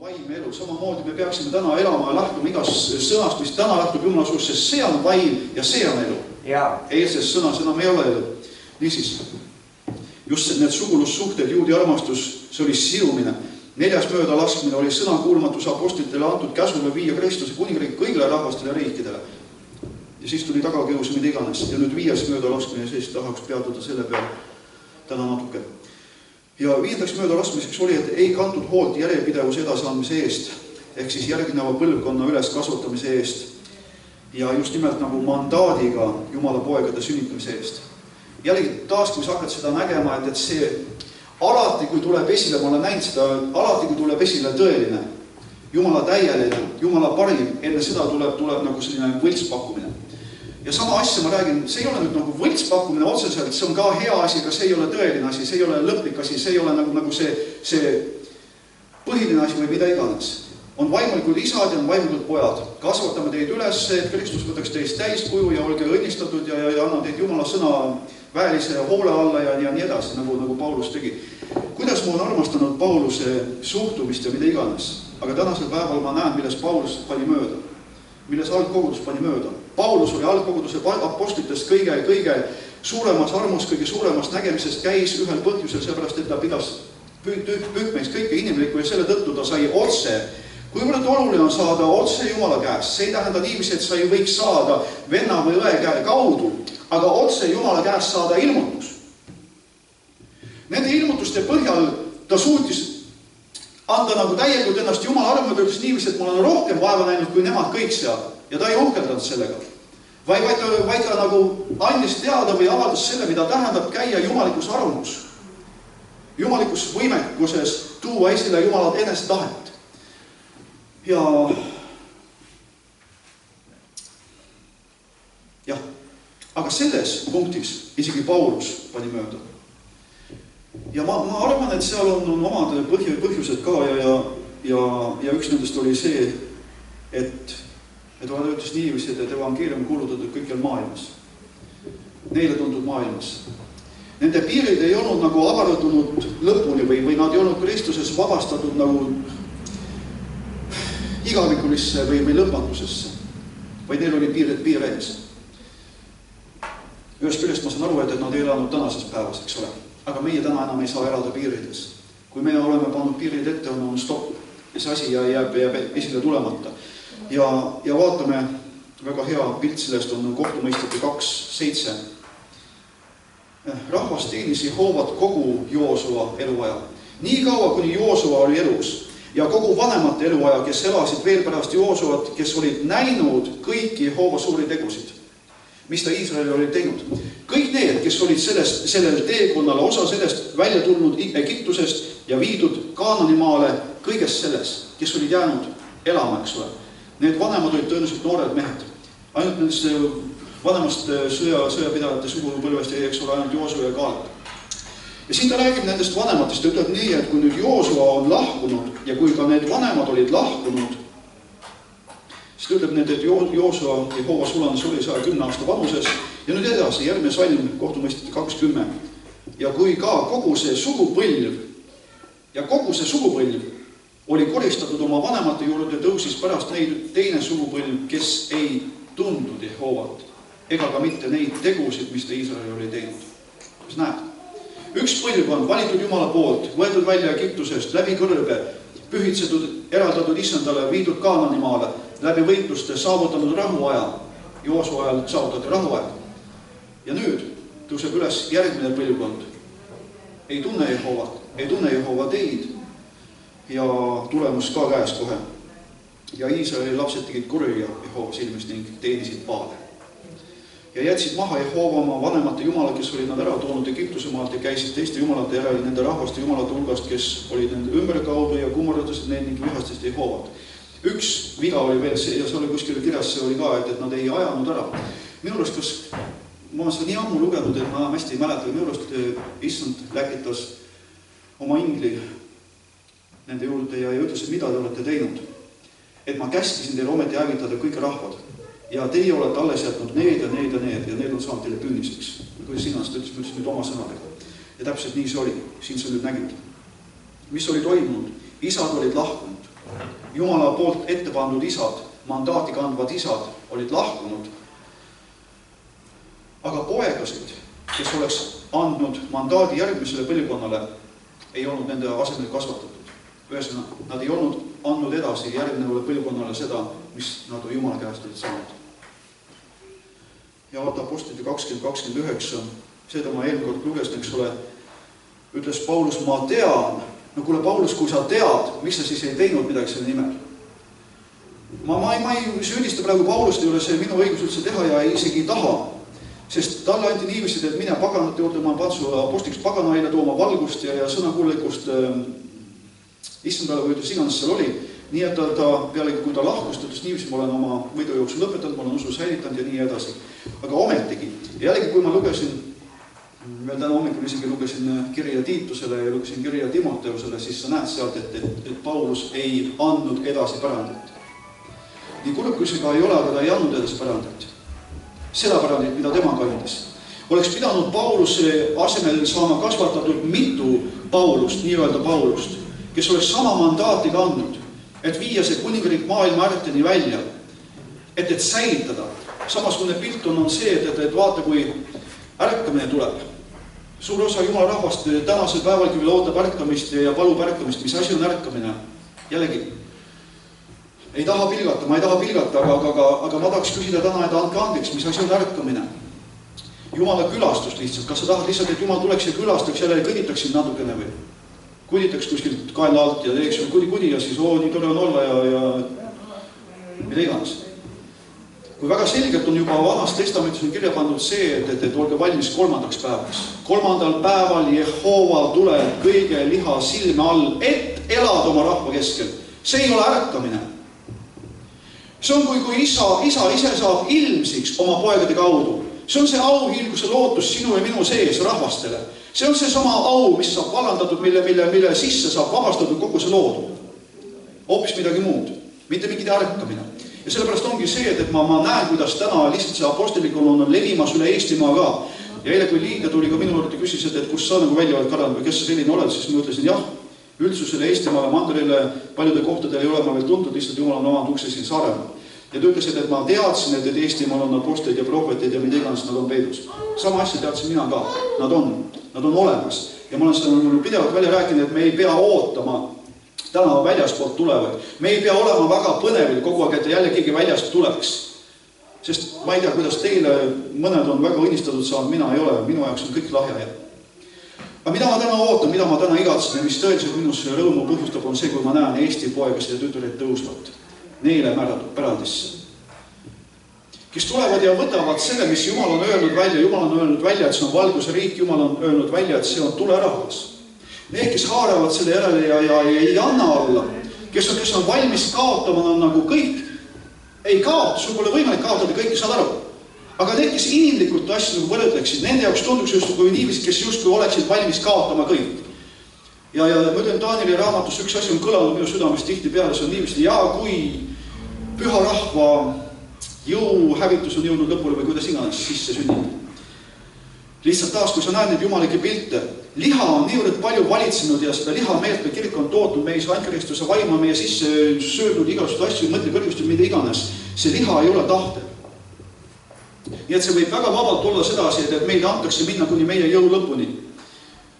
vaim elu. Samamoodi me peaksime täna elama ja lähtuma igast sõnast, mis täna lähtub Jumala suust, sest see on vaim ja see on elu. Eilses sõnas enam ei ole elu. Niisiis, just need sugulussuhted, juudi armastus, see oli silumine. 4. möödalaskmine oli sõnakuulmatus apostlitele antud käsule viia Kristuse kuningriik kõigile rahvastele ja riikidele. Ja siis tuli tagakius, mida iganes. Ja nüüd 5. möödalaskmine, siis tahaks peatuda selle peale täna natuke. Ja 5. möödalaskmiseks oli, et ei kantud hoolt järjepidevuse edasiandmise eest, ehk siis järgneva põlvkonna üles kasvatamise eest ja just nimelt nagu mandaadiga Jumala poegade sünnitamise eest. Jällegi taas, kui sa hakkad seda nägema, et see alati, kui tuleb esile, ma olen näinud seda, alati, kui tuleb esile tõeline, Jumala täieline, Jumala parim, enne seda tuleb nagu selline võltspakkumine. Ja sama asja ma räägin, see ei ole nüüd nagu võltspakkumine otseselt, see on ka hea asi, aga see ei ole tõeline asi, see ei ole lõplik asi, see ei ole nagu see põhiline asi või mida iganes. On vaimulikud isad ja on vaimulikud pojad. Kasvatame teid üles, et Kristus võtaks teist täiskuju ja olge õnnistatud ja anna teid Jumala sõna väelise hoole alla ja nii edasi, nagu Paulus tegi. Kuidas ma olen armastanud Pauluse suhtumist ja mida iganes, aga tänasel päeval ma näen, milles Paulus pani mööda, milles algkogudus pani mööda. Paulus oli algkoguduse apostlitest kõige suuremas armus, kõige suuremast nägemisest käis ühel põhjusel, seepärast, et ta pidas pühkmeist kõike inimlikku ja selle tõttu ta sai otse. Kuivõrd oluline on saada otse Jumala käest, see ei tähenda niiviisi, et sa ei võiks saada venna või õe käe kaudu, aga otse Jumala käest saada ilmutus. Nende ilmutuste põhjal ta suutis anda nagu täielikult ennast Jumala armudeks niiviisi, et ma olen rohkem vaeva näinud kui nemad kõik seal. Ja ta ei uhkeldanud sellega, vaid ta nagu andis teada või avaldas selle, mida tähendab käia jumalikus armus, jumalikus võimekuses tuua esile Jumalat enest tahet. Ja, aga selles punktis isegi Paulus pani mööda. Ja ma arvan, et seal on omad põhjused ka ja üks nendest oli see, et ta ütles niiviisi, et evangeelium kuulutatud kõikjal maailmas. Neile tuntud maailmas. Nende piirid ei olnud nagu avardunud lõpuni või nad ei olnud Kristuses vabastatud nagu igavikulisse või lõpmatusesse, vaid neil oli piir ees. Ühest küljest ma saan aru, et nad ei elanud tänases päevas, eks ole. Aga meie täna enam ei saa elada piirides. Kui me oleme pannud piirid ette, on stopp ja see asi jääb esile tulemata. Ja vaatame, väga hea pilt sellest on kohtumõistjate 2:7. Rahvas teenis Jehovat kogu Joosua eluaja. Nii kaua, kuni Joosua oli elus ja kogu vanemate eluaja, kes elasid veel pärast Joosuat, kes olid näinud kõiki Jehova suuri tegusid, mis ta Iisraeli oli teinud. Kõik need, kes olid sellel teekonnal osa sellest välja tulnud Egiptusest ja viidud Kaananimaale, kõigest selles, kes olid jäänud elama, eks ole. Need vanemad olid tõenäoliselt noored mehed. Ainult nendest vanemast sõjapidajate sugupõlvest jäi, eks ole, ainult Joosua ja Kaalep. Ja siin ta räägib nendest vanematest ja ütleb nii, et kui nüüd Joosua on lahkunud ja kui ka need vanemad olid lahkunud, siis ta ütleb need, et Joosua Jehova sulanes oli 110 aasta vanuses ja nüüd edasi järgmine salm kohtumõistjate 2:10. Ja kui ka kogu see sugupõlv oli koristatud oma vanemate juurde, tõusis pärast neid teine sugupõlv, kes ei tundnud Jehovat, ega ka mitte neid tegusid, mis ta Iisraeli oli teinud. Kas näed? Üks põlvkond valitud Jumala poolt, võetud välja Egiptusest, läbi kõrbe, pühitsetud, eraldatud Issandale, viidud Kaananimaale, läbi võitluste saavutanud rahuaja, Joosua ajal saavutati rahuaeg. Ja nüüd tõuseb üles järgmine põlvkond. Ei tunne Jehova teid, ja tulemus ka käes kohe. Ja Iisraeli lapsed tegid kurja Jehova silmis ning teenisid paale. Ja jätsid maha Jehova oma vanemate jumala, kes olid nad ära toonud Egiptuse maalt ja käisid teiste jumalate järel nende rahvaste jumalate hulgast, kes olid nende ümberkaudu ja kummardatasid neid ning vihastasid Jehovat. Üks viga oli veel see, ja see oli kuskil kirjas, see oli ka, et nad ei ajanud ära. Minu arust, ma olen seda nii ammu lugenud, et ma hästi ei mäleta, minu arust Issand läkitas oma ingli nende juurde ja ütles, et mida te olete teinud. Et ma käskisin teile ometi hävitada kõik rahvad. Ja teie olete alles jätnud need ja need on saanud teile künniseks. Kuidas sinast ütles, ma ütlesin nüüd oma sõnadega. Ja täpselt nii see oli. Siin sa nüüd nägid. Mis oli toimunud? Isad olid lahkunud. Jumala poolt ette pandud isad, mandaati kandvad isad olid lahkunud. Aga poegasid, kes oleks andnud mandaadi järgmisele põlvkonnale, ei olnud nende asemel kasvatatud. Ühesõnaga, nad ei olnud andnud edasi järgnevale põlvkonnale seda, mis nad Jumala käest olid saanud. Ja vaata Apostlite 20:29, seda ma eelmine kord lugesin, eks ole, ütles Paulus, ma tean. No kuule, Paulus, kui sa tead, miks sa siis ei teinud midagi selle nimel? Ma ei süüdista praegu Paulust, ei ole see minu õigus üldse teha ja isegi ei taha. Sest talle anti niivisid, et mine paganate juurde, ma patsu apostiks paganaile tooma valgust ja sõnakuulikust issandale või ütles iganes seal oli. Nii et ta pealegi, kui ta lahkus, ta ütles niivisid, ma olen oma võidujooksu lõpetanud, ma olen usu säilitanud ja nii edasi. Aga ometigi, jällegi kui ma lugesin, veel täna hommikul isegi lugesin kirja Tiitusele ja lugesin kirja Timoteusele, siis sa näed sealt, et Paulus ei andnud edasi pärandit. Nii kurb kui see ka ei ole, aga ta ei andnud edasi pärandit. Seda pärandit, mida tema kandis. Oleks pidanud Pauluse asemel saama kasvatatud mitu Paulust, nii-öelda Paulust, kes oleks sama mandaati kandnud, et viia see kuningriik maailma äärteni välja, et säilitada. Samasugune pilt on see, et vaata, kui ärkamine tuleb. Suur osa Jumala rahvast tänasel päevalgi veel ootab ärkamist ja palub ärkamist. Mis asi on ärkamine? Jällegi, ei taha pilgata, ma ei taha pilgata, aga ma tahaks küsida täna, et andke andeks, mis asi on ärkamine? Jumala külastust lihtsalt. Kas sa tahad lihtsalt, et Jumal tuleks ja külastaks jälle ja kõditaks sind natukene või? Kuditaks kuskilt kaela alt ja teeks kudi ja siis nii tore on olla ja mida iganes. Kui väga selgelt on juba Vanas Testamentis on kirja pandud see, et olge valmis 3. päevaks. 3. päeval Jehova tuleb kõige liha silme all, et elad oma rahva keskel. See ei ole ärkamine. See on kui isa ise saab ilmsiks oma poegade kaudu. See on see auhiilguse lootus sinu ja minu sees rahvastele. See on see sama au, mis saab vallandatud, mille sisse saab vabastatud kogu see loodu. Hoopis midagi muud. Mitte mingid ärkamine. Ja sellepärast ongi see, et ma näen, kuidas täna lihtsalt see apostelikul on levimas üle Eestimaa ka. Ja eile, kui liige tuli ka minu juurde küsis, et kus sa nagu välja oled kadanud või kes sa selline oled, siis ma ütlesin jah, üldsusele Eestimaale, Mandrile, paljude kohtadele ei ole ma veel tuntud, lihtsalt Jumal on omanud ukse siin Saaremaal. Ja ta ütlesid, et ma teadsin, et Eestimaal on apostleid ja prohvetid ja mida iganes nad on peidus. Sama asja teadsin mina ka. Nad on olemas. Ja ma olen seda pidevalt välja rääkinud, et me ei pea ootama täna väljaspoolt tulevad. Me ei pea olema väga põnevil kogu aeg, et jälle keegi väljast tuleks. Sest ma ei tea, kuidas teile mõned on väga õnnistatud saanud, mina ei ole. Minu jaoks on kõik lahja. Aga mida ma täna ootan, mida ma täna igatsen ja mis tõeliselt minus rõõmu põhjustab on see, kui ma näen Eesti poegasid ja tütreid tõusvat. Neile määratud pärandisse. Kes tulevad ja võtavad selle, mis Jumal on öelnud välja. Jumal on öelnud välja, et see on valguse riik. Jumal on öelnud välja, et see on tulerahvas. Need, kes haaravad selle järele ja ei anna alla, kes on valmis kaotama, on nagu kõik, ei kaota, sul pole võimalik kaotada kõike, saad aru. Aga need, kes inimlikult asju nagu võrdleksid, nende jaoks tunduks just kui inimesed, kes justkui oleksid valmis kaotama kõik. Ja ma ütlen, Danieli raamatus üks asi on kõlanud minu südames tihti peale, see on niivist, ja kui püha rahva jõu hävitus on jõudnud lõpule või kuidas iganes sisse sünnib. Lihtsalt taas, kui sa näed neid jumalike pilte, liha on niivõrd palju valitsenud ja seda liha meelt või kirik on tootnud meie ankristuse vaima, meie sisse söödnud igasugust asju, mõtle kõrgust ja mida iganes. See liha ei ole tahtel. Nii et see võib väga vabalt olla sedasi, et meile antakse minna kuni meie jõu lõpuni.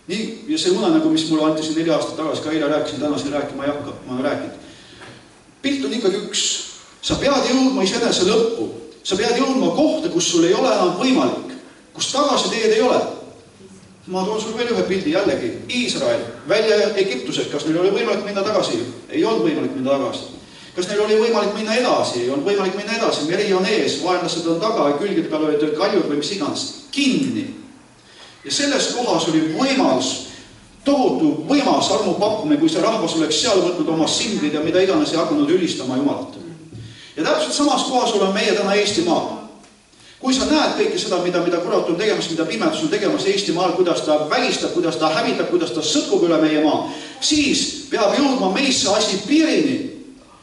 Nii, ja see unenägu, mis mulle anti 4 aastat tagasi, ka eile rääkisin, täna siin rääkima ei hakka, ma olen rääkinud. Pilt on ikkagi üks. Sa pead jõudma isenese lõppu. Sa pead jõudma kohta, kus sul ei ole enam võimalik. Kus tagasi teed ei ole. Ma toon sul veel ühe pildi jällegi. Iisrael, välja Egiptusest, kas neil oli võimalik minna tagasi? Ei olnud võimalik minna tagasi. Kas neil oli võimalik minna edasi? Ei olnud võimalik minna edasi. Meri on ees, vaenlased on taga ja külgede peal olid kaljud või mis iganes. Kinni. Ja selles kohas oli võimalus, tohutu võimas armu pakkume, kui see rahvas oleks seal võtnud oma sindrid ja mida iganes ja hakanud ülistama Jumalat. Ja täpselt samas kohas oleme meie täna Eestimaa. Kui sa näed kõike seda, mida kurat on tegemas, mida pimedus on tegemas Eestimaal, kuidas ta välistab, kuidas ta hävitab, kuidas ta sõtkub üle meie maa, siis peab jõudma meisse asi piirini,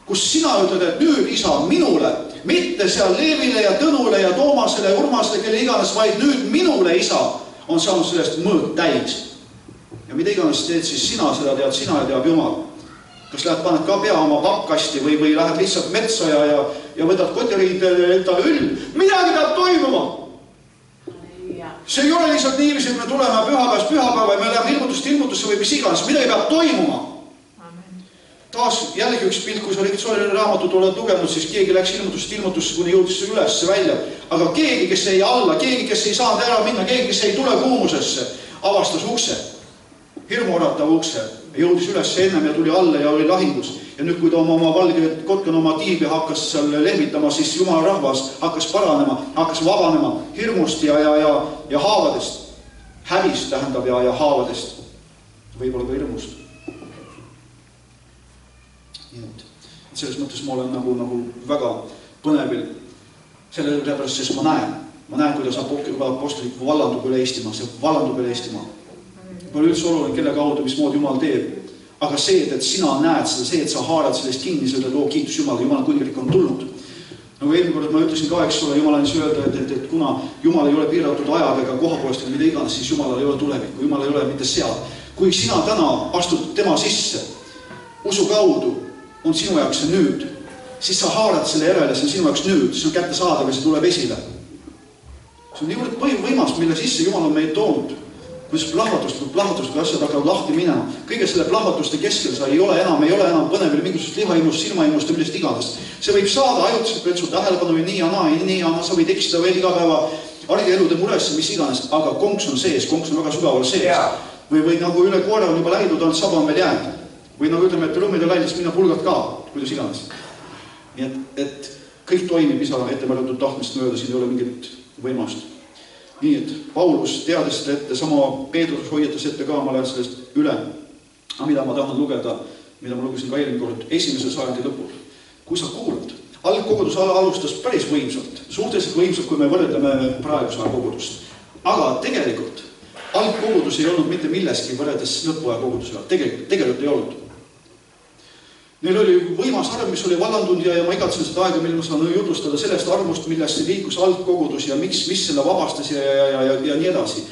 kus sina ütled, et nüüd isa minule, mitte seal Leevile ja Tõnule ja Toomasele ja Urmasele, kelle iganes, vaid nüüd minule isa on saanud sellest mõõt täis. Ja mida iganes teed, siis sina seda tead, sina ja teab Jumal. Kas lähed paned ka pea oma pappkasti või lähed lihtsalt metsa ja võtad koteriid enda üll. Midagi peab toimuma. See ei ole lihtsalt niiviisi, et me tuleme pühapäevast pühapäeva ja me läheme ilmutuste ilmutusse või mis iganes. Midagi peab toimuma. Taas jällegi üks pilt, kui sa olid Soolile raamatut oled lugenud, siis keegi läks ilmutusse, kuni jõudis üles välja. Aga keegi, kes ei alla, keegi, kes ei saanud ära minna, keegi, kes ei tule kuumusesse, avastas ukse. Hirmuoratav ukse. Jõudis üles ennem ja tuli alla ja oli lahingus. Ja nüüd, kui ta oma valge kotkana oma tiibi hakkas seal lehmitama, siis Jumala rahvas hakkas paranema, hakkas vabanema hirmust ja haavadest. Hävist tähendab ja haavadest. Võib-olla ka hirmust. Selles mõttes ma olen nagu väga põnevil. Selle pärast, sest ma näen, kuidas apostolik vallandub üle Eestimaa. See vallandub üle Eestimaa. Pole üldse oluline, kelle kaudu, mismoodi Jumal teeb. Aga see, et sina näed seda, see, et sa haarad sellest kinni, seda loo kiitus Jumal, Jumala kuningriik on tulnud. Nagu eelmine kord ma ütlesin ka, eks ole, Jumal andis öelda, et kuna Jumal ei ole piiratud ajadega koha poolest, mida iganes, siis Jumal ei ole tulevikku, Jumal ei ole mitte seal. Kui sina täna astud tema sisse, usu kaudu, on sinu jaoks see nüüd, siis sa haarad selle järele, see on sinu jaoks nüüd, see on kätte saada või see tuleb esile. See on niivõrd võimas, mille sisse Jumal on meid toonud. Kuidas plahvatust, kui asjad hakkavad lahti minema. Kõige selle plahvatuste keskel sa ei ole enam põnevil mingisugust lihaimust, silmaimust ja millest iganes. See võib saada ajutiselt veel su tähelepanu või nii ja naa, sa võid eksida veel iga päeva argielude muresse, mis iganes, aga konks on sees, konks on väga sügaval sees. Või nagu üle koera on juba lähidud, on saba on veel jäänud. Või nagu ütleme, et lõmmid on läides minna pulgad ka, kuidas iganes. Nii et kõik toimib isa ettemärdatud tahtmist mööda, siin ei ole mingit võimast. Nii et Paulus teades seda ette, sama Peetrus hoiatas ette ka, ma lähen sellest üle. Aga mida ma tahan lugeda, mida ma lugesin ka eelmine kord, 1. sajandi lõpul. Kui sa kuulad, algkogudus alustas päris võimsalt, suhteliselt võimsalt, kui me võrdleme praeguse kogudust. Aga tegelikult algkogudus ei olnud mitte milleski võrredes lõpuaja kogudusega. Tegelikult ei olnud. Neil oli võimas arv, mis oli vallandunud ja ma igatsen seda aega, mille ma saan jutustada sellest armust, millest see liikus algkogudus ja mis selle vabastas ja nii edasi.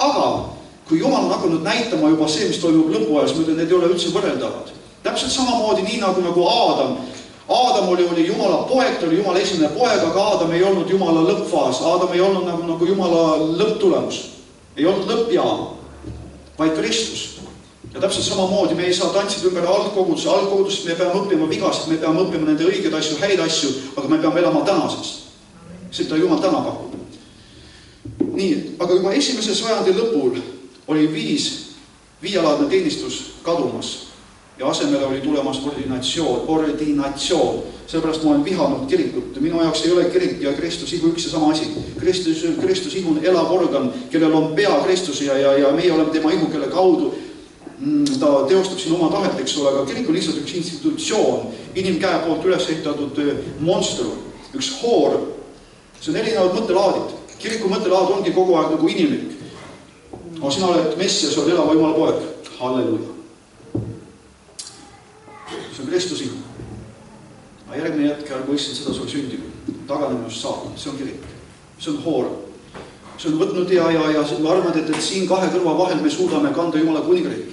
Aga kui Jumal on hakanud näitama juba see, mis toimub lõpuajas, ma ütlen, need ei ole üldse võrreldavad. Täpselt samamoodi nii nagu Aadam. Aadam oli Jumala poeg, ta oli Jumala esimene poeg, aga Aadam ei olnud Jumala lõppfaas. Aadam ei olnud nagu Jumala lõpptulemus. Ei olnud lõppjaam, vaid Kristus. Ja täpselt samamoodi me ei saa tantsida ümber algkogudust, me peame õppima vigasid, me peame õppima nende õigeid asju, häid asju, aga me peame elama tänases. Seda Jumal täna pakub. Nii, aga juba 1. sajandi lõpul oli viialaadne teenistus kadumas ja asemele oli tulemas ordinatsioon. Sellepärast ma olen vihanud kirikut. Minu jaoks ei ole kirik ja Kristus igu üks ja sama asi. Kristus igu on elav organ, kellel on pea Kristus ja meie oleme tema igu, kelle kaudu ta teostab siin oma tahet, eks ole, aga kirik on lihtsalt üks institutsioon, inimkäe poolt üles ehitatud monster, üks hoor. See on erinevad mõttelaadid. Kiriku mõttelaad ongi kogu aeg nagu inimlik. Aga sina oled Messias, oled elava Jumala poeg. Halleluja. See on Kristus igu. Aga järgmine hetk, ärgu issand seda sul sündib. Taganemus saab. See on kirik. See on hoor. See on võtnud ja me arvame, et siin kahe kõrva vahel me suudame kanda Jumala kuningriiki.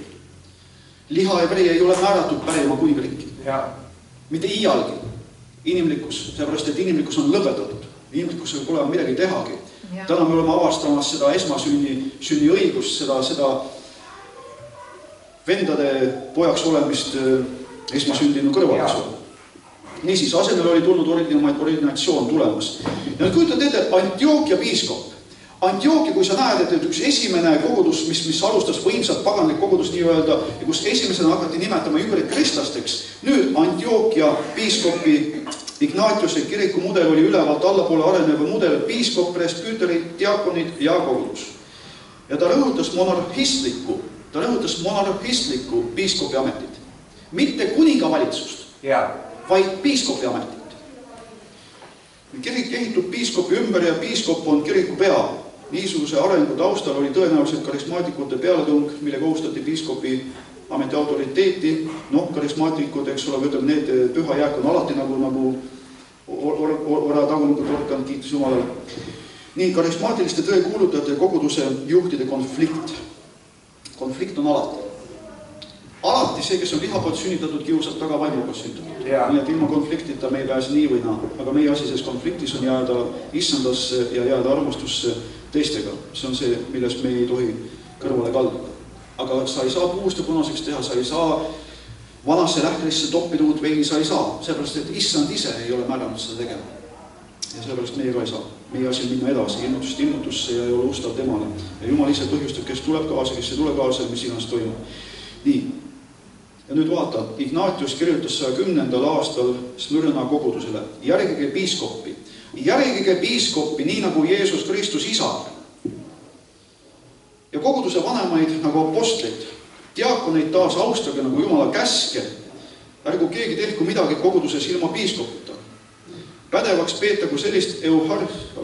Liha ja veri ei ole määratud pärima kuningriiki. Mitte iialgi. Inimlikkus, seepärast, et inimlikkus on lõpetatud. Inimlikkusega pole midagi tehagi. Täna me oleme avastamas seda esmasünni õigust, seda vendade pojaks olemist esmasündinu kõrval. Niisiis, asemel oli tulnud ordinatsioon tulemas. Ja nüüd kujutad ette, Antiokia piiskop. Antiokia, kui sa näed, et üks esimene kogudus, mis alustas võimsat paganlik kogudus nii-öelda ja kus esimesena hakati nimetama jüngrid kristlasteks, nüüd Antiokia piiskopi Ignatiuse kiriku mudel oli ülevalt allapoole areneva mudel piiskop, presbüüterid, diakonid ja kogudus. Ja ta rõhutas monarhistlikku piiskopi ametit. Mitte kuningavalitsust, vaid piiskopi ametit. Kirik ehitub piiskopi ümber ja piiskop on kiriku pea. Niisuguse arengu taustal oli tõenäoliselt karismaatikute pealetung, mille kohustati piiskopi ameti autoriteeti. Karismaatikud, eks ole, võtab need püha jääk on alati nagu tagulikult orkan, kiitus Jumalale. Nii, karismaatiliste tõe kuulutajate koguduse juhtide konflikt. Konflikt on alati. Alati alati see, kes on liha poolt sünnitatud, kiusab taga vaimuga sünnitatud. Nii et ilma konfliktita me ei pääse nii või naa. Aga meie asi selles konfliktis on jääda issandasse ja jääda armastusse teistega. See on see, milles me ei tohi kõrvale kalduda. Aga sa ei saa puust ja punaseks teha, sa ei saa vanasse lähkrisse toppida uut veini, sa ei saa. Seepärast, et issand ise ei ole määranud seda tegema. Ja seepärast meie ka ei saa. Meie asi on minna edasi ilmutust ilmutusse ja ei ole ustav temale. Ja Jumal ise põhjustab, kes tuleb kaasa, kes ei tule kaasa, mis iganes toimub. Nii. Ja nüüd vaata, Ignatius kirjutas 110. aastal Smyrna kogudusele. Järgige piiskoppi. Järgige piiskoppi nii nagu Jeesus Kristus isa. Ja koguduse vanemaid nagu apostleid. Diakoneid taas austage nagu Jumala käske. Ärgu keegi tehku midagi koguduses ilma piiskopita. Pädevaks peetagu sellist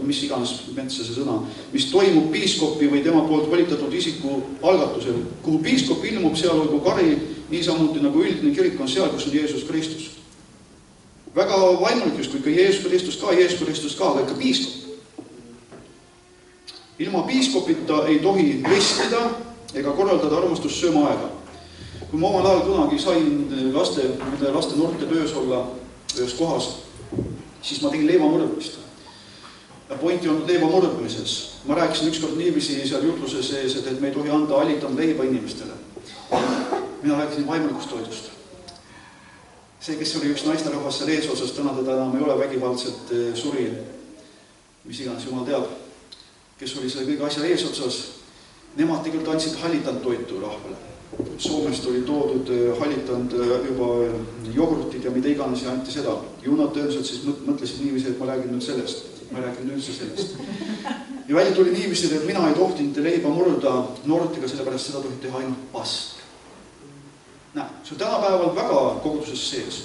mis iganes metsa see sõna, mis toimub piiskopi või tema poolt valitatud isiku algatusel. Kuhu piiskop ilmub, seal olgu kari, nii samuti nagu üldine kirik on seal, kus on Jeesus Kristus. Väga vaimulik just, kui ka Jeesus Kristus ka, aga ikka piiskop. Ilma piiskopita ei tohi ristida ega korraldada armastussööma aega. Kui ma omal ajal kunagi sain laste noorte töös olla ühes kohas, siis ma tegin leivamurdmist. Pointi on leivamurdmises. Ma rääkisin ükskord niivisi seal jutluse sees, et me ei tohi anda allitanud leiba inimestele. Mina rääkisin vaimulikust toidust. See, kes oli üks naisterahvas seal eesotsas, täna teda enam ei ole vägivaldselt suri, mis iganes Jumal teab, kes oli selle kõige asja eesotsas, nemad tegelikult andsid hallitanud toitu rahvale. Soomest oli toodud hallitanud juba jogurtid ja mida iganes ja anti seda. Ju nad tõenäoliselt siis mõtlesid niiviisi, et ma räägin nüüd sellest. Ma räägin üldse sellest. Ja välja tuli niiviisi, et mina ei tohtinud leiba murda noortiga, sellepärast seda tohib teha ainult past. See on tänapäeval väga koguduses sees.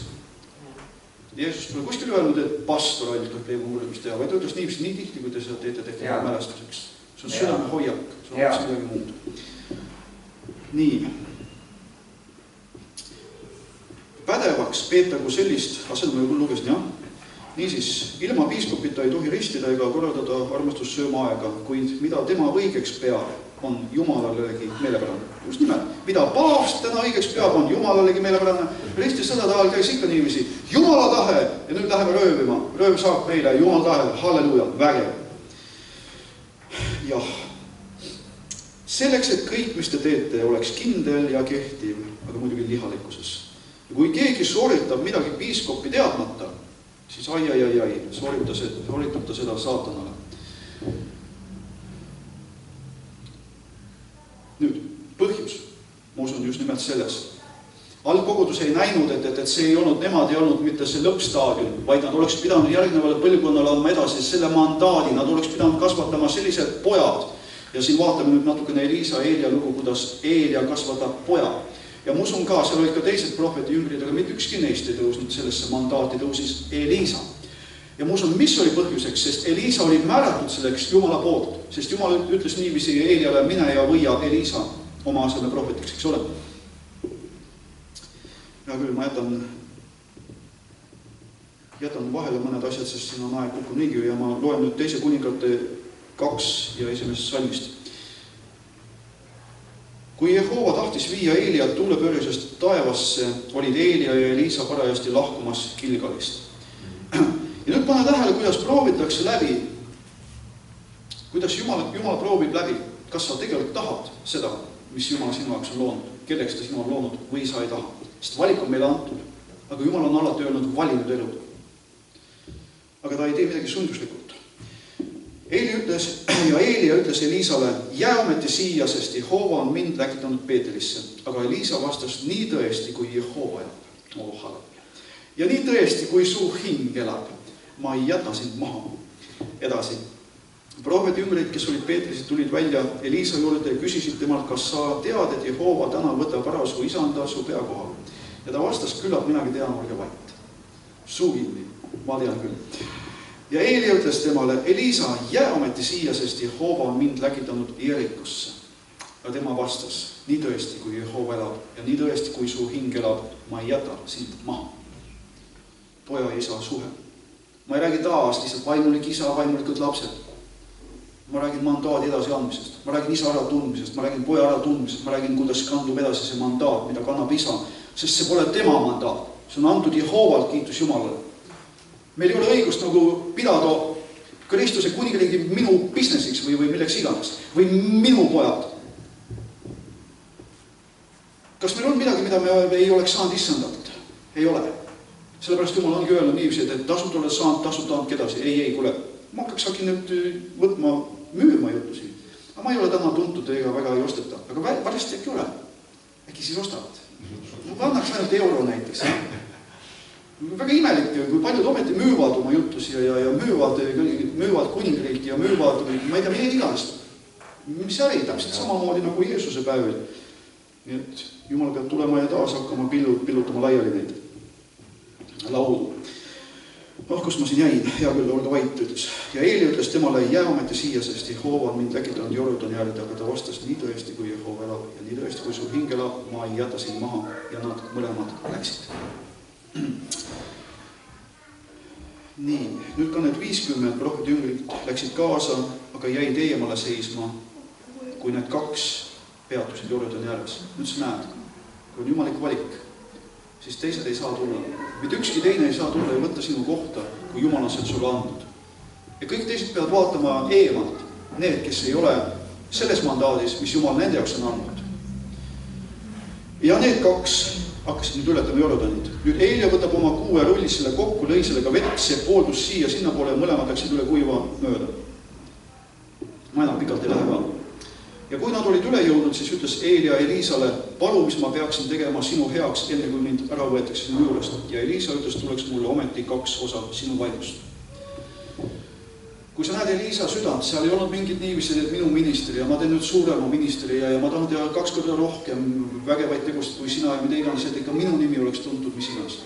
Jeesus pole kuskil öelnud, et pastor ainult tohib leiba murdmist teha, vaid ütles niiviisi nii tihti, kui te seda teete tehti mälestuseks. See on südame hoiak, see on midagi muud. Nii. Pädevaks peetagu sellist, seda ma juba lugesin, jah. Niisiis, ilma piiskopita ei tohi ristida ega korraldada armastussööma aega, kuid mida tema õigeks peab, on Jumalalegi meelepärane. Just nimelt, mida paavst täna õigeks peab, on Jumalalegi meelepärane. Risti sõda tahal käis ikka niiviisi. Jumala tahe! Ja nüüd läheme röövima. Rööv saab meile, Jumal tahe, halleluja, vägev. Jah. Selleks, et kõik, mis te teete, oleks kindel ja kehtiv, aga muidugi lihalikkuses. Ja kui keegi sooritab midagi piiskopi teadmata, siis sooritab ta seda saatanale. Nüüd, põhjus, ma usun just nimelt selles. Algkogudus ei näinud, et see ei olnud, nemad ei olnud mitte see lõppstaadium, vaid nad oleks pidanud järgnevale põlvkonnale andma edasi selle mandaadi, nad oleks pidanud kasvatama sellised pojad. Ja siin vaatame nüüd natukene Elisa Eelia lugu, kuidas Eelia kasvatab poja. Ja ma usun ka, seal olid ka teised prohveti jüngrid, aga mitte ükski neist ei tõusnud sellesse mandaati, tõusis Elisa. Ja ma usun, mis oli põhjuseks, sest Elisa oli määratud selleks Jumala poolt, sest Jumal ütles niiviisi Eeliale, mine ja võia Elisa oma aseme prohvetiks, eks ole. Ja küll, ma jätan vahele mõned asjad, sest siin on aeg kokku niigi ja ma loen nüüd teise kuningate 2 ja esimesest salmist. Kui Jehova tahtis viia Eeliat tuulepöörisest taevasse, olid Eelia ja Elisa parajasti lahkumas Gilgalist. Ja nüüd pane tähele, kuidas proovitakse läbi, kuidas Jumal proovib läbi, kas sa tegelikult tahad seda, mis Jumal sinu jaoks on loonud, kelleks ta sinu on loonud või sa ei taha. Sest valik on meile antud, aga Jumal on alati öelnud valinud elud. Aga ta ei tee midagi sunduslikult. Eelia ütles Elisale, jää ometi siia, sest Jehova on mind läkitanud Peetelisse. Aga Elisa vastas, nii tõesti, kui Jehova elab. Ja nii tõesti, kui su hing elab, ma ei jäta sind maha. Edasi. Prohveti jüngrid, kes olid Peetelisse, tulid välja Elisa juurde ja küsisid temalt, kas sa tead, et Jehova täna võtab ära su isanda su pea kohal. Ja ta vastas, küllap minagi tean, olge vait. Suu kinni, ma tean küll. Ja Eelia ütles temale, Elisa, jää ometi siia, sest Jehova on mind läkitanud Jerikosse. Ja tema vastas, nii tõesti, kui Jehova elab ja nii tõesti, kui su hing elab, ma ei jäta sind maha. Poja ja isa suhe. Ma ei räägi taas lihtsalt vaimulik isa, vaimulikud lapsed. Ma räägin mandaadi edasi andmisest. Ma räägin isa ära tundmisest, ma räägin poja ära tundmisest, ma räägin, kuidas kandub edasi see mandaat, mida kannab isa sest see pole tema mandaat. See on antud Jehoovalt, kiitus Jumalale. Meil ei ole õigust nagu pidada Kristuse kuningriigi minu businessiks või milleks iganes. Või minu pojad. Kas meil on midagi, mida me ei oleks saanud issandalt? Ei ole. Sellepärast Jumal ongi öelnud niiviisi, et tasud oled saanud, tasud andke edasi. Ei, kuule. Ma hakkaksin nüüd võtma müüma jutusi. Aga ma ei ole täna tuntud ega väga ei osteta. Aga pärast äkki ole. Äkki siis ostavad. Ma annaks ainult euro näiteks. Väga imelik, kui paljud ometi müüvad oma jutusi ja müüvad kuningriiki ja müüvad, ma ei tea, meie igast. Mis äri, täpselt samamoodi nagu Jeesuse päevil. Nii et Jumal peab tulema ja taas hakkama pillutama laiali neid laudu. Kus ma siin jäin, hea küll, olge vait, ütles. Ja Eeli ütles temale, jää ometi siia, sest Jehova on mind läkitanud Jordani äärde, aga ta vastas nii tõesti, kui Jehova elab ja nii tõesti, kui sul hing elab, ma ei jäta sind maha ja nad mõlemad läksid. Nii, nüüd ka need 50 prohvet jüngrit läksid kaasa, aga jäid eemale seisma, kui need 2 peatusid Jordani ääres. Nüüd sa näed, kui on jumalik valik, siis teised ei saa tulla. Mitte ükski teine ei saa tulla ja võtta sinu kohta, kui Jumal on sealt sulle andnud. Ja kõik teised peavad vaatama eemalt, need, kes ei ole selles mandaadis, mis Jumal nende jaoks on andnud. Ja need 2 hakkasid nüüd ületama Jordanit. Nüüd Eelia võtab oma kuu ja rullis selle kokku, lõi sellega vett, see pooldus siia, sinna poole ja mõlemad läksid üle kuiva mööda. Ma enam pikalt ei lähe ka. Ja kui nad olid üle jõudnud, siis ütles Eelia Eliisale, palu, mis ma peaksin tegema sinu heaks, enne kui mind ära võetakse sinu juurest. Ja Eliisa ütles, tuleks mulle ometi 2 osa sinu vaimust. Kui sa näed Eliisa südant, seal ei olnud mingid niivisid, et minu ministri ja ma teen nüüd suurema ministri ja ma tahan teha 2 korda rohkem vägevaid tegust kui sina ja mida iganes, et ikka minu nimi oleks tuntud, mis iganes.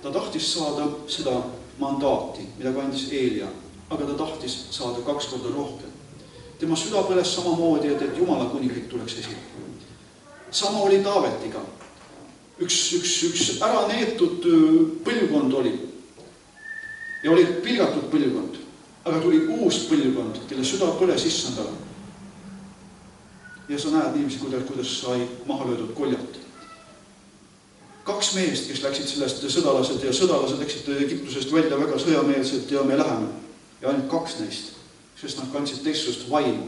Ta tahtis saada seda mandaati, mida kandis Eelia, aga ta tahtis saada 2 korda rohkem. Tema süda põles samamoodi, et Jumala kuningriik tuleks esile. Sama oli Taavetiga. Üks ära neetud põlvkond oli. Ja oli pilgatud põlvkond. Aga tuli uus põlvkond, kelle süda põles issandale. Ja sa näed niiviisi, kuidas sai maha löödud Koljat. 2 meest, kes läksid sellest sõdalased ja sõdalased läksid Egiptusest välja väga sõjameelselt ja me läheme. Ja ainult 2 neist. Sest nad kandsid teistsust vaimu,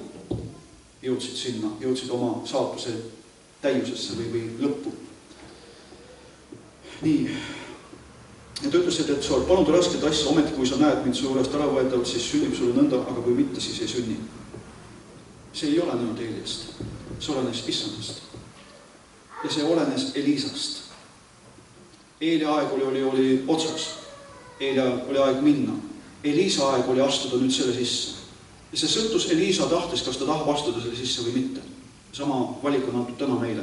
jõudsid sinna, jõudsid oma saatuse täiusesse või lõppu. Nii. Ja ta ütles, et sa oled palunud rasket asja, ometi kui sa näed mind su juurest ära võetavalt, siis sünnib sulle nõnda, aga kui mitte, siis ei sünni. See ei olenenud Eeliast, see olenes issandast. Ja see olenes Eliisast. Eelia aeg oli otsas, Eelia oli aeg minna. Eliisa aeg oli astuda nüüd selle sisse. Ja see sõltus Eliisa tahtes, kas ta tahab astuda selle sisse või mitte. Sama valik on antud täna meile.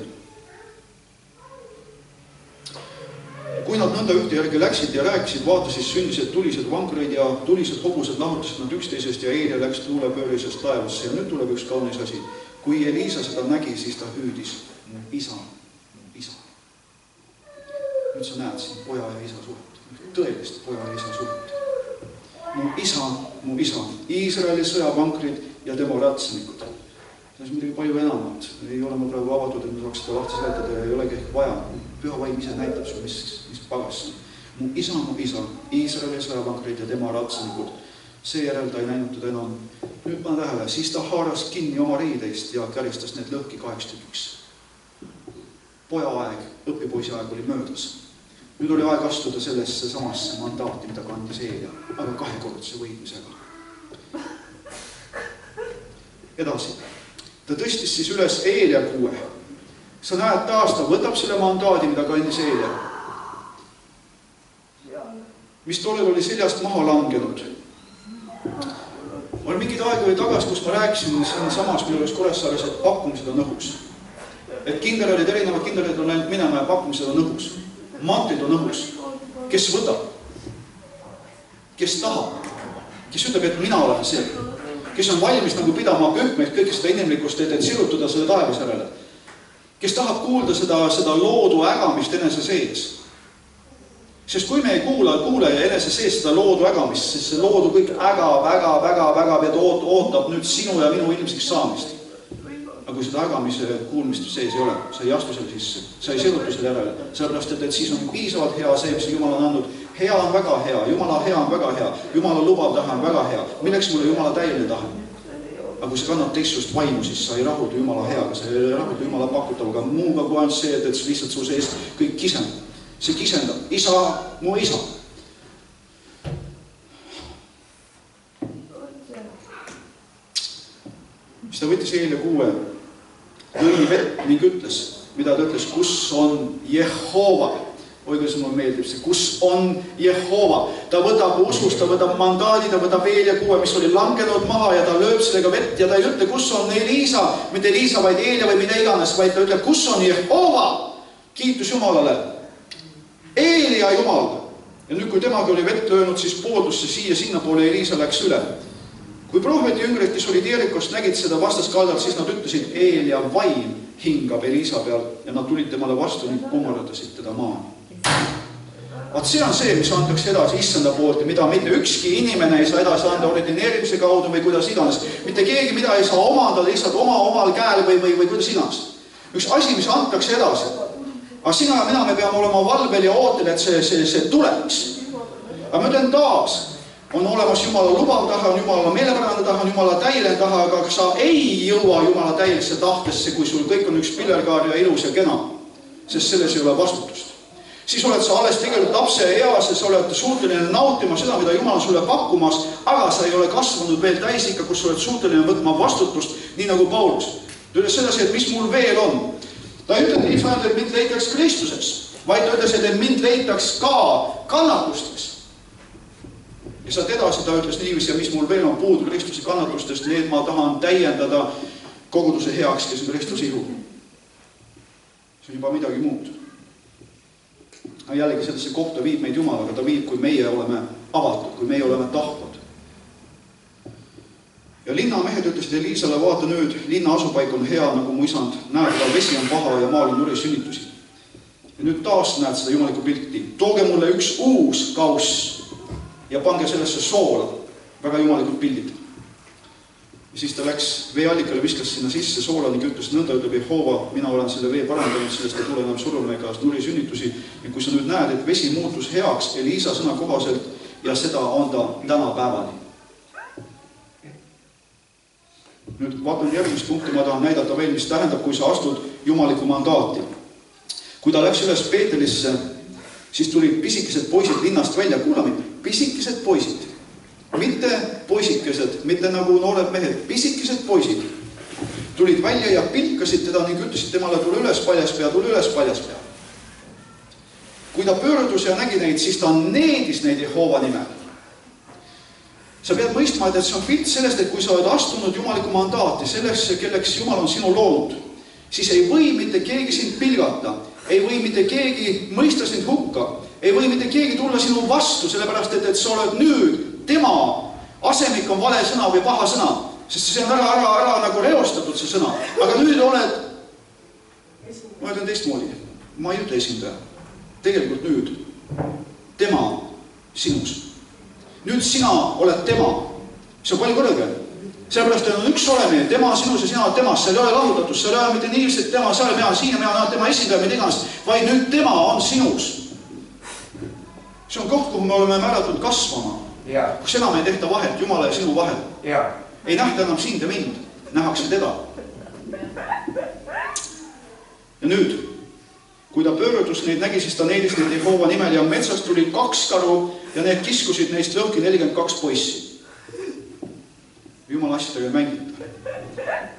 Kui nad nõnda ühte järgi läksid ja rääkisid, vaatasid sündised tulised vankreid ja tulised hobused lahutasid nad üksteisest ja Eelia läks tuulepöörisest taevasse. Ja nüüd tuleb üks kaunis asi. Kui Eliisa seda nägi, siis ta hüüdis, mu isa. Nüüd sa näed siin poja ja isa suhet. Tõelist poja ja isa suhet. Mu isa, Iisraeli sõjavankrid ja tema ratsanikud. See on midagi palju enamat. Ei ole ma praegu avatud, et ma saaks seda lahti seletada ja ei olegi ehk vaja. Püha vaim ise näitab sul, mis pagas. Mu isa, Iisraeli sõjavankrid ja tema ratsanikud. Seejärel ta ei näinud teda enam. Nüüd ma tähele, siis ta haaras kinni oma riideist ja käristas need lõhki 8 tükiks. Poja aeg, õpipoisi aeg oli möödas. Nüüd oli aeg astuda sellesse samasse mandaati, mida kandis Eelia, aga 2-kordse võidmisega. Edasi. Ta tõstis siis üles Eelia kuue. Sa näed taas, ta võtab selle mandaadi, mida kandis Eelia. Mis tollel oli seljast maha langenud. Oli mingid aeg oli tagas, kus ma rääkisin samas minu juures Kuressaares, et pakkumised on õhus. Et kindralid, erinevad kindralid on läinud minema ja pakkumised on õhus. Mantlid on õhus. Kes võtab? Kes tahab? Kes ütleb, et mina olen see? Kes on valmis nagu pidama pühmeid kõike seda inimlikust, et sirutuda selle taevas järele? Kes tahab kuulda seda loodu ägamist enese sees? Sest kui me ei kuule enese sees seda loodu ägamist, siis see loodu kõik ägab ja ootab nüüd sinu ja minu ilmsiks saamist. aga kui seda ägamise kuulmist sees ei ole, sa ei astu selle sisse, sa ei seotu selle järele, sellepärast, et siis on piisavalt hea see, mis Jumal on andnud. Hea on väga hea, Jumala hea on väga hea, Jumala lubav tahe on väga hea. Milleks mulle Jumala täieline tahe? Aga kui sa kannad teistsust vaimu, siis sa ei rahuldu Jumala heaga, sa ei rahuldu Jumala pakutavaga muuga kui ainult see, et lihtsalt su sees kõik kisendab. See kisendab, isa, mu isa. Mis ta võttis eile 6, lõi vett ning ütles, mida ta ütles, kus on Jehova. Oi, kuidas mulle meeldib see, kus on Jehova. Ta võtab usus, ta võtab mandaadi, ta võtab eile 6, mis oli langenud maha ja ta lööb sellega vett ja ta ei ütle, kus on Elisa, mitte Elisa, vaid Eelia või mida iganes, vaid ta ütleb, kus on Jehova. Kiitus Jumalale. Eelia Jumal. Ja nüüd, kui temagi oli vett löönud, siis pooldus see siia, sinna poole Elisa läks üle. Kui prohveti jüngrid, kes olid Jerikost, nägid seda vastaskaldalt, siis nad ütlesid, Eelia vaim hingab Elisa peal ja nad tulid temale vastu ning kummardasid teda maani. Vaat see on see, mis antakse edasi issanda poolt ja mida mitte ükski inimene ei saa edasi anda ordineerimise kaudu või kuidas iganes. Mitte keegi mida ei saa omandada lihtsalt omal käel või kuidas iganes. Üks asi, mis antakse edasi. Aga sina ja mina me peame olema valvel ja ootel, et see tuleks. Aga ma ütlen taas, on olemas Jumala lubav tahe, on Jumala meelepärane tahe, on Jumala täieline tahe, aga sa ei jõua Jumala täielisse tahtesse, kui sul kõik on üks pillerkaar ja ilus ja kena, sest selles ei ole vastutust. Siis oled sa alles tegelikult lapse eas ja sa oled suuteline nautima seda, mida Jumal on sulle pakkumas, aga sa ei ole kasvanud veel täisikka, kus sa oled suuteline võtma vastutust, nii nagu Paulus. Ta ütles sedasi, et mis mul veel on. Ta ei ütle, et mind leitaks Kristuseks, vaid ta ütles, et mind leitaks ka kannatusteks. Ja sealt edasi ta ütles niiviisi, ja mis mul veel on puudu Kristuse kannatustest, need ma tahan täiendada koguduse heaks, kes on Kristuse ihu. See on juba midagi muud. Aga jällegi sellesse kohta viib meid Jumal, aga ta viib, kui meie oleme avatud, kui meie oleme tahtvad. Ja linnamehed ütlesid Elisale, vaata nüüd, linna asupaik on hea, nagu mu isand näeb, aga vesi on paha ja maal on nuri sünnitusi. Ja nüüd taas näed seda jumalikku pilti. Tooge mulle üks uus kauss ja pange sellesse soola. Väga jumalikud pildid. Ja siis ta läks veeallikale, viskas sinna sisse soola ning ütles, nõnda ütleb Jehova, mina olen selle vee parandanud, sellest ei tule enam surumega nuri sünnitusi. Ja kui sa nüüd näed, et vesi muutus heaks Elisa sõna kohaselt ja seda on ta tänapäevani. Nüüd vaatan järgmist punkti, ma tahan näidata veel, mis tähendab, kui sa astud jumaliku mandaati. Kui ta läks üles Peetelisse, siis tulid pisikesed poisid linnast välja, kuulame, pisikesed poisid. Mitte poisikesed, mitte nagu noored mehed, pisikesed poisid tulid välja ja pilkasid teda ning ütlesid temale, tule üles paljaspea, tule üles paljaspea. Kui ta pöördus ja nägi neid, siis ta needis neid Jehova nimel. Sa pead mõistma, et see on pilt sellest, et kui sa oled astunud jumaliku mandaati, selleks, kelleks Jumal on sinu loonud, siis ei või mitte keegi sind pilgata, ei või mitte keegi mõista sind hukka, ei või mitte keegi tulla sinu vastu, sellepärast, et sa oled nüüd tema asemik on vale sõna või paha sõna, sest see on ära nagu reostatud see sõna. Aga nüüd oled, ma ütlen teistmoodi, ma ei ütle esindaja. Tegelikult nüüd, tema sinus. Nüüd sina oled tema. See on palju kõrgem. Sellepärast, et on üks olemine, tema sinus ja sina oled temas. See ei ole lahutatus, see ei ole mitte nii, et tema seal ja mina siin ja mina olen tema esindaja, mida iganes, vaid nüüd tema on sinus. See on koht, kuhu me oleme määratud kasvama. Kus enam ei tehta vahet Jumala ja sinu vahel. Ei nähta enam sind ja mind, nähakse teda. Ja nüüd, kui ta pöördus neid nägi, siis ta needis neid Jehova nimel ja metsast tuli 2 karu ja need kiskusid neist lõhki 42 poissi. Jumala asjadega ei mängita.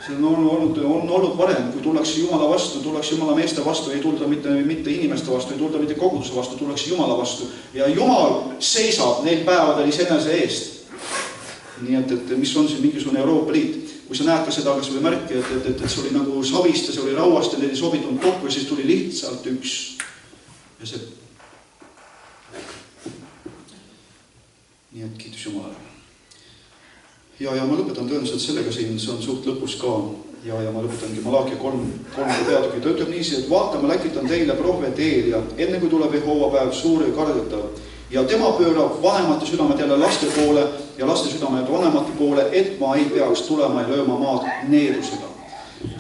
See on olnud varem, kui tullakse Jumala vastu, tullakse Jumala meeste vastu, ei tulda mitte inimeste vastu, ei tulda mitte koguduse vastu, tullakse Jumala vastu. Ja Jumal seisab neil päevadel iseenese eest. Nii et mis on siin mingisugune Euroopa Liit. Kui sa näed ka seda, kas või märki, et see oli nagu savist ja see oli rauast ja need ei sobitunud kokku ja siis tuli lihtsalt üks. Ja see... Nii et kiitus Jumalale. Ja ma lõpetan tõenäoliselt sellega siin, see on suht lõpus ka. Ja ma lõpetangi Malakia 3 peatüki. Ta ütleb niisi, et vaatame, läkitan teile prohvet Eelia, enne kui tuleb Jehova päev suur ja kardetav. Ja tema pöörab vanemate südamed jälle laste poole ja laste südamed vanemate poole, et ma ei peaks tulema ja lööma maad needusega.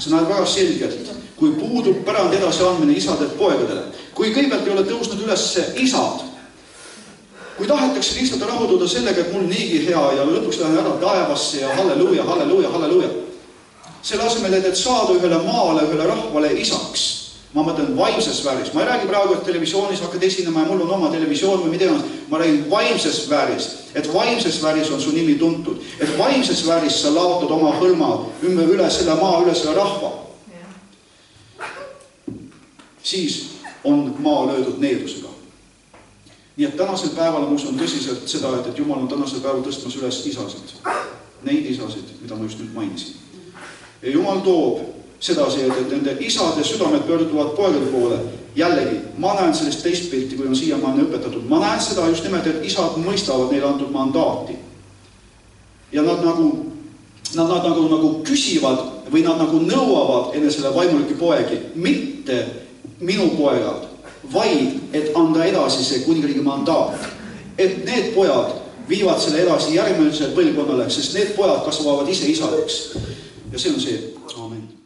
sa näed väga selgelt, kui puudub pärand edasi andmine isadelt poegadele, kui kõigepealt ei ole tõusnud üles isad, kui tahetakse lihtsalt rahududa sellega, et mul niigi hea ja lõpuks lähen ära taevasse ja halleluuja, halleluuja, halleluuja. Selle asemel, et saada ühele maale, ühele rahvale isaks, ma mõtlen vaimses sfääris. Ma ei räägi praegu, et televisioonis hakkad esinema ja mul on oma televisioon või mida. Ma räägin vaimses sfääris, et vaimses sfääris on su nimi tuntud. Et vaimses sfääris sa laotad oma hõlma üle selle maa, üle selle rahva. Siis on maa löödud needusega. Nii et tänasel päeval ma usun tõsiselt seda, et Jumal on tänasel päeval tõstmas üles isasid. Neid isasid, mida ma just nüüd mainisin. Ja Jumal toob sedasi, et nende isade südamed pöörduvad poegade poole. Jällegi, ma näen sellest teist pilti, kui on siiamaani õpetatud. Ma näen seda just nimelt, et isad mõistavad neile antud mandaati. Ja nad nagu küsivad või nad nagu nõuavad enne selle vaimulike poegi, mitte minu poegad, vaid et anda edasi see kuningriigi mandaat. Et need pojad viivad selle edasi järgmisele põlvkonnale, sest need pojad kasvavad ise isadeks. Ja see on see. Amen.